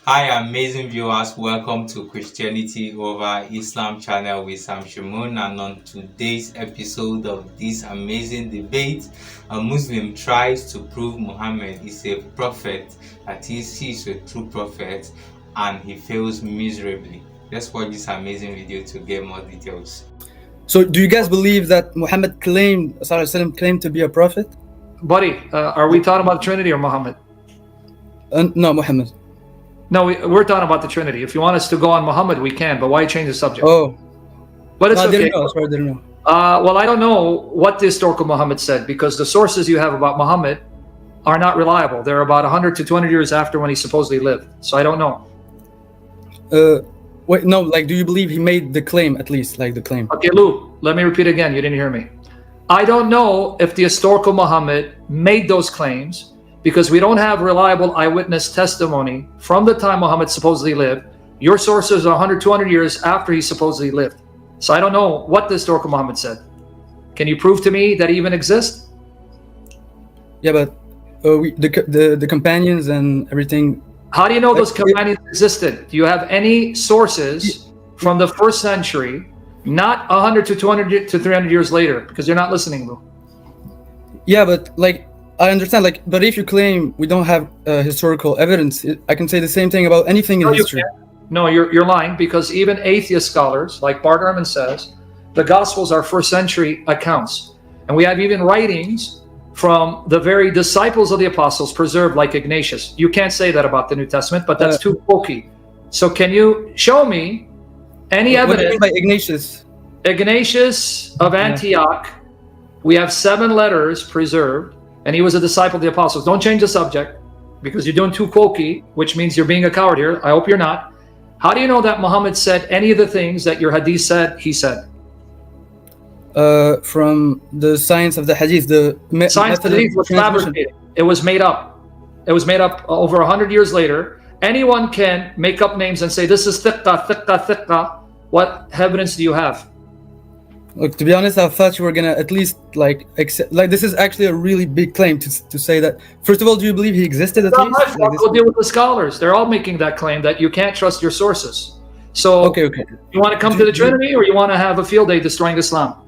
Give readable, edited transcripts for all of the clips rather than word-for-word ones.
Hi, amazing viewers. Welcome to Christianity over Islam channel with Shamoun. And on today's episode of this amazing debate, a Muslim tries to prove Muhammad is a prophet, that is, he is a true prophet, and he fails miserably. Let's watch this amazing video to get more details. So, do you guys believe that Muhammad claimed to be a prophet? Buddy, are we talking about the Trinity or Muhammad? No, Muhammad. No, we're talking about the Trinity. If you want us to go on Muhammad, we can, but why change the subject? Oh, but it's no, okay. I didn't know. Well, I don't know what the historical Muhammad said, because the sources you have about Muhammad are not reliable. They're about 100 to 200 years after when he supposedly lived. So I don't know. Wait, no, do you believe he made the claim, at least, the claim? Okay, Lou, let me repeat again. You didn't hear me. I don't know if the historical Muhammad made those claims, because we don't have reliable eyewitness testimony from the time Muhammad supposedly lived. Your sources are 100, 200 years after he supposedly lived. So I don't know what the historical Muhammad said. Can you prove to me that he even exists? Yeah, but the companions and everything. How do you know those companions existed? Do you have any sources from the first century, not 100 to 200 to 300 years later? Because you're not listening, Lou. Yeah, but I understand, but if you claim we don't have historical evidence, I can say the same thing about anything in history. No, you're lying, because even atheist scholars, like Bart Ehrman says, the Gospels are first century accounts. And we have even writings from the very disciples of the apostles preserved, like Ignatius. You can't say that about the New Testament, but that's too pokey. So can you show me any evidence? What do you mean by Ignatius? Ignatius of Antioch, we have 7 letters preserved, and he was a disciple of the apostles. Don't change the subject, because you're doing too quokey, which means you're being a coward here. I hope you're not. How do you know that Muhammad said any of the things that your hadith said he said? From the science of the hadith. The science of the hadith was fabricated. It was made up. It was made up over 100 years later. Anyone can make up names and say, this is thiqqa, thiqqa, thiqqa. What evidence do you have? Look, to be honest, I thought you were gonna at least accept, this is actually a really big claim to say that. First of all, do you believe he existed at least? Go deal with the scholars. They're all making that claim that you can't trust your sources. So, okay. You want to come to the Trinity, or you want to have a field day destroying Islam?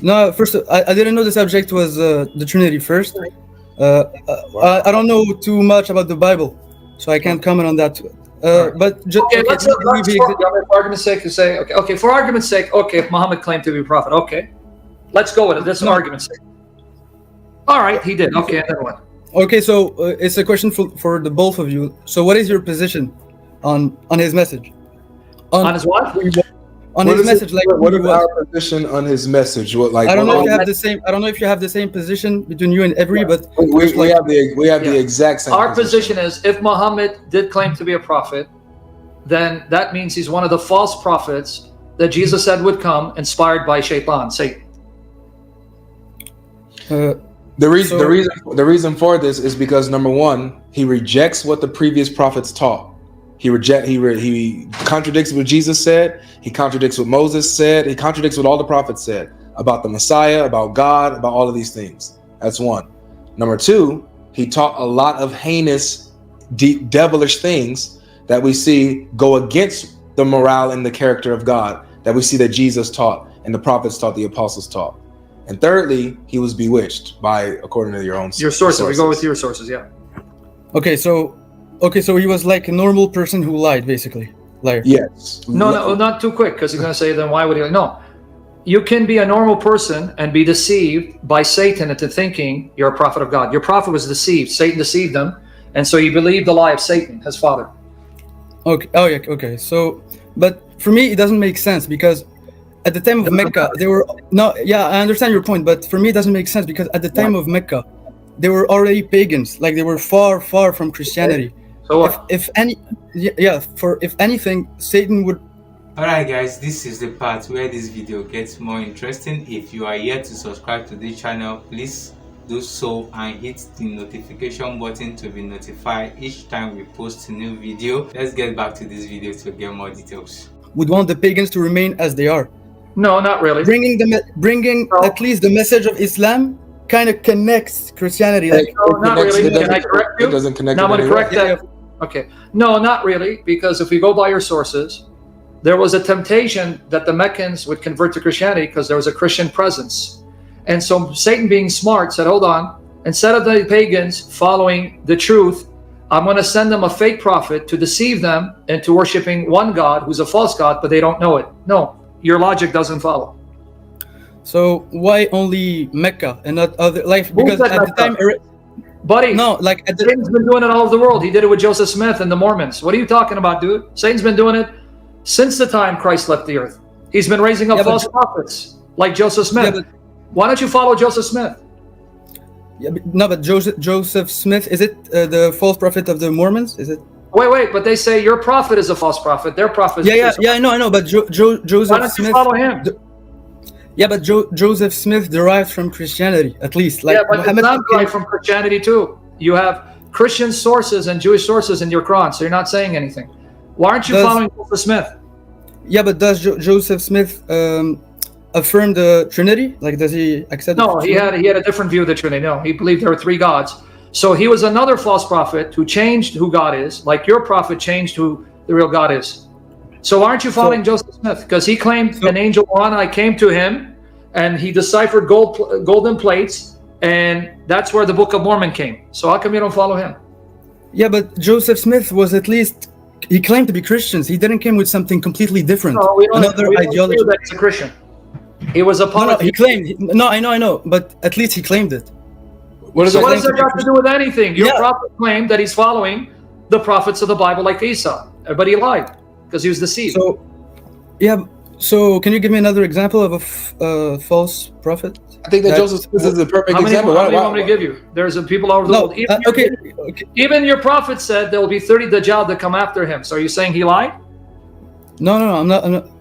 No, first, I didn't know the subject was the Trinity first. I don't know too much about the Bible, so I can't comment on that. But just let's for argument's sake to say for argument's sake, if Muhammad claimed to be a prophet, let's go with it. That's an argument's sake. All right, he did. Okay, and then what? Okay, so it's a question for the both of you. So, what is your position on his message? On his what? On his message, what is our position on his message? I don't know if you have the same. I don't know if you have the same position between you and every, but we have the exact same. Our position is, if Muhammad did claim to be a prophet, then that means he's one of the false prophets that Jesus said would come, inspired by Satan. The reason for this is because, number one, he rejects what the previous prophets taught. He contradicts what Jesus said. He contradicts what Moses said. He contradicts what all the prophets said about the Messiah, about God, about all of these things. That's one. Number two, he taught a lot of heinous, deep, devilish things that we see go against the morale and the character of God, that we see that Jesus taught and the prophets taught, the apostles taught. And thirdly, he was bewitched by, according to your sources. We go with your sources, yeah. Okay, so he was like a normal person who lied, basically. Liar. Yes. No, not too quick, because he's going to say, then why would he? No. You can be a normal person and be deceived by Satan into thinking you're a prophet of God. Your prophet was deceived. Satan deceived him, and so he believed the lie of Satan, his father. Okay. Oh, yeah. Okay. So, but for me, it doesn't make sense, because at the time of Mecca, they were I understand your point, but for me, it doesn't make sense, because at the time of Mecca, they were already pagans. They were far, far from Christianity. So if anything, Satan would. Alright guys, this is the part where this video gets more interesting. If you are yet to subscribe to this channel, please do so and hit the notification button to be notified each time we post a new video. Let's get back to this video to get more details. Would want the pagans to remain as they are. No, not really. Bringing at least the message of Islam kind of connects Christianity. No, not really. Can I correct you? It doesn't connect. Now I'm going to correct that. Okay. No, not really, because if we go by your sources, there was a temptation that the Meccans would convert to Christianity because there was a Christian presence. And so Satan, being smart, said, hold on, instead of the pagans following the truth, I'm going to send them a fake prophet to deceive them into worshiping one God who's a false God, but they don't know it. No, your logic doesn't follow. So why only Mecca and not other? Like, because said at the Mecca? time, Buddy, no, like at the Satan's been doing it all over the world. He did it with Joseph Smith and the Mormons. What are you talking about, dude? Satan's been doing it since the time Christ left the earth. He's been raising up false prophets like Joseph Smith. Why don't you follow Joseph Smith? Yeah, no, but Joseph Smith, is it the false prophet of the Mormons? Is it? Wait, but they say your prophet is a false prophet. Their prophet is I know, but Joseph Why don't Smith. you follow him? Yeah, but Joseph Smith derived from Christianity, at least. Like, yeah, but Muhammad it's not derived from Christianity too. You have Christian sources and Jewish sources in your Quran, so you're not saying anything. Why aren't you following Joseph Smith? Yeah, but does Joseph Smith affirm the Trinity? Like, does he accept? No, he had a different view of the Trinity. No, he believed there were three gods. So he was another false prophet who changed who God is, like your prophet changed who the real God is. So why aren't you following Joseph Smith? Because he claimed an angel I came to him, and he deciphered golden plates, and that's where the Book of Mormon came. So how come you don't follow him? Yeah, but Joseph Smith was at least, he claimed to be Christians. He didn't come with something completely different. No, we don't ideology. that he's a Christian. He was a No, he claimed. No, I know, but at least he claimed it. What does that got to do with anything? Your prophet claimed that he's following the prophets of the Bible like Esau, but he lied because he was deceived. So can you give me another example of a false prophet? I think that Joseph Smith is a perfect example. How many want me to give you? There's people all over the world. Even your prophet said there will be 30 Dajjal that come after him. So are you saying he lied? No,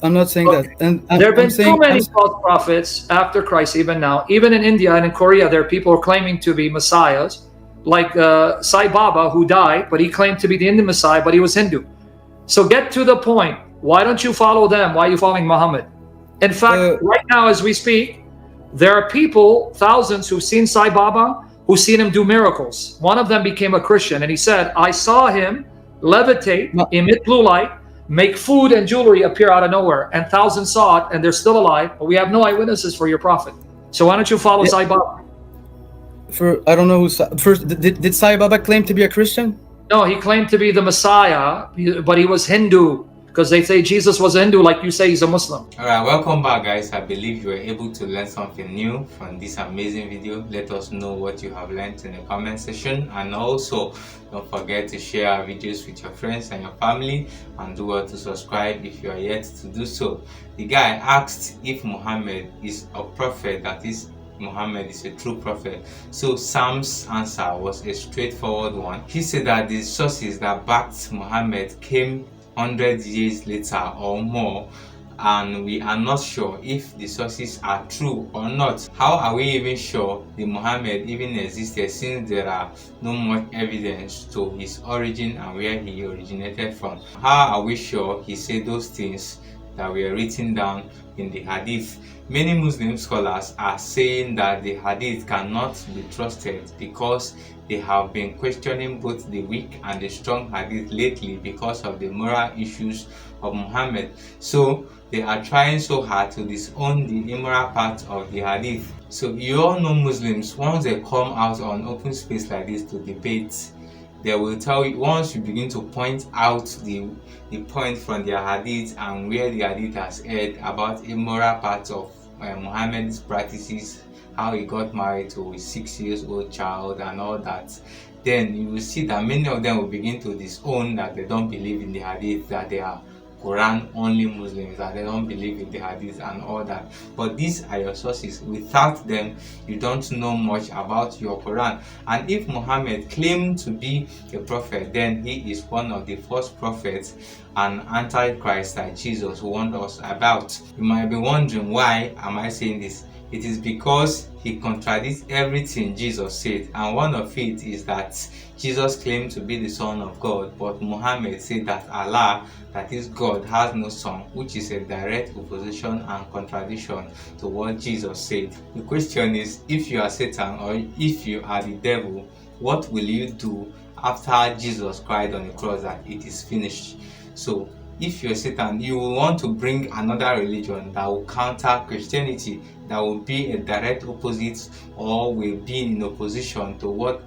I'm not saying that. And there have been too many false prophets after Christ, even now. Even in India and in Korea, there are people who are claiming to be messiahs, like Sai Baba, who died, but he claimed to be the Indian Messiah, but he was Hindu. So get to the point. Why don't you follow them? Why are you following Muhammad? In fact, right now as we speak, there are people, thousands, who've seen Sai Baba, who've seen him do miracles. One of them became a Christian, and he said, I saw him levitate, emit blue light, make food and jewelry appear out of nowhere, and thousands saw it, and they're still alive, but we have no eyewitnesses for your prophet. So why don't you follow Sai Baba? I don't know who. First, did Sai Baba claim to be a Christian? No, he claimed to be the Messiah, but he was Hindu, because they say Jesus was a Hindu, like you say he's a Muslim. Alright, welcome back, guys. I believe you were able to learn something new from this amazing video. Let us know what you have learned in the comment section, and also don't forget to share our videos with your friends and your family, and do well to subscribe if you are yet to do so. The guy asked if Muhammad is a prophet, that is, Muhammad is a true prophet. So Sam's answer was a straightforward one. He said that the sources that backed Muhammad came 100 years later or more, and we are not sure if the sources are true or not. How are we even sure the Muhammad even existed, since there are no much evidence to his origin and where he originated from? How are we sure he said those things that were written down in the hadith? Many Muslim scholars are saying that the hadith cannot be trusted because they have been questioning both the weak and the strong hadith lately because of the moral issues of Muhammad. So they are trying so hard to disown the immoral part of the hadith. So you all know Muslims, once they come out on open space like this to debate, they will tell you, once you begin to point out the point from their hadith and where the hadith has aired about immoral parts of Muhammad's practices, how he got married to a 6-year-old child and all that, then you will see that many of them will begin to disown that they don't believe in the hadith, that they are Quran only Muslims, that they don't believe in the hadith and all that. But these are your sources. Without them, you don't know much about your Quran. And if Muhammad claimed to be a prophet, then he is one of the first prophets and antichrist that Jesus warned us about. You might be wondering, why am I saying this? It is because he contradicts everything Jesus said, and one of it is that Jesus claimed to be the Son of God, but Muhammad said that Allah, that is God, has no son, which is a direct opposition and contradiction to what Jesus said. The question is, if you are Satan or if you are the devil, what will you do after Jesus cried on the cross that it is finished. So if you're Satan, you will want to bring another religion that will counter Christianity, that will be a direct opposite or will be in opposition to what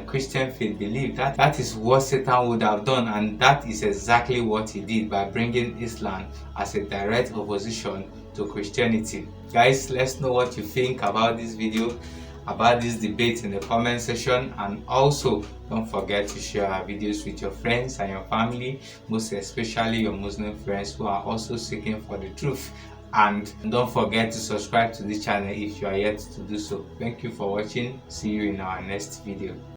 Christian faith believe. That is what Satan would have done, and that is exactly what he did by bringing Islam as a direct opposition to Christianity. Guys, let's know what you think about this video, about this debate in the comment section, and also don't forget to share our videos with your friends and your family, most especially your Muslim friends who are also seeking for the truth. And don't forget to subscribe to this channel if you are yet to do so. Thank you for watching. See you in our next video.